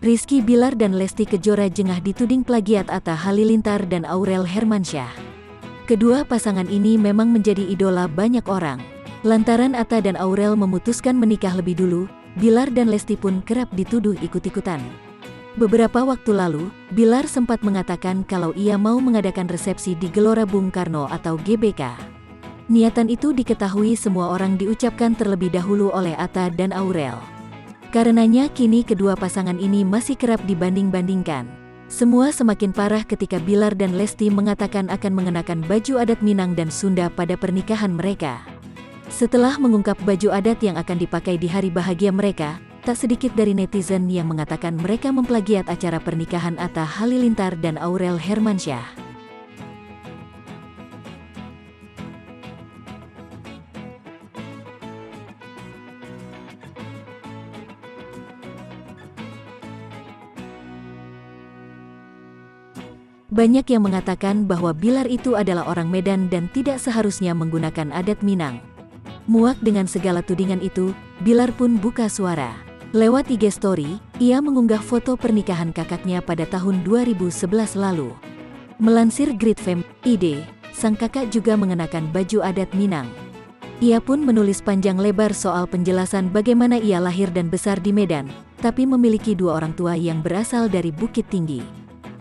Rizky Bilar dan Lesti Kejora jengah dituding plagiat Atta Halilintar dan Aurel Hermansyah. Kedua pasangan ini memang menjadi idola banyak orang. Lantaran Atta dan Aurel memutuskan menikah lebih dulu, Bilar dan Lesti pun kerap dituduh ikut-ikutan. Beberapa waktu lalu, Bilar sempat mengatakan kalau ia mau mengadakan resepsi di Gelora Bung Karno atau GBK. Niatan itu diketahui semua orang diucapkan terlebih dahulu oleh Atta dan Aurel. Karenanya kini kedua pasangan ini masih kerap dibanding-bandingkan. Semua semakin parah ketika Bilar dan Lesti mengatakan akan mengenakan baju adat Minang dan Sunda pada pernikahan mereka. Setelah mengungkap baju adat yang akan dipakai di hari bahagia mereka, tak sedikit dari netizen yang mengatakan mereka memplagiat acara pernikahan Atta Halilintar dan Aurel Hermansyah. Banyak yang mengatakan bahwa Bilar itu adalah orang Medan dan tidak seharusnya menggunakan adat Minang. Muak dengan segala tudingan itu, Bilar pun buka suara. Lewat IG Story, ia mengunggah foto pernikahan kakaknya pada tahun 2011 lalu. Melansir Grid.fm.id, sang kakak juga mengenakan baju adat Minang. Ia pun menulis panjang lebar soal penjelasan bagaimana ia lahir dan besar di Medan, tapi memiliki dua orang tua yang berasal dari Bukit Tinggi.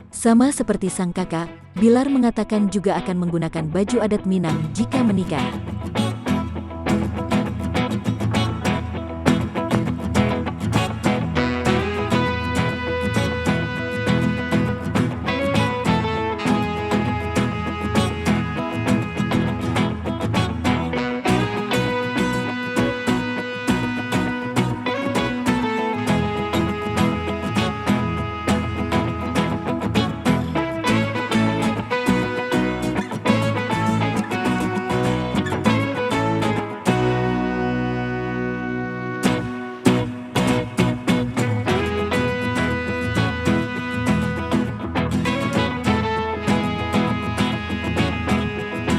Sama seperti sang kakak, Bilar mengatakan juga akan menggunakan baju adat Minang jika menikah.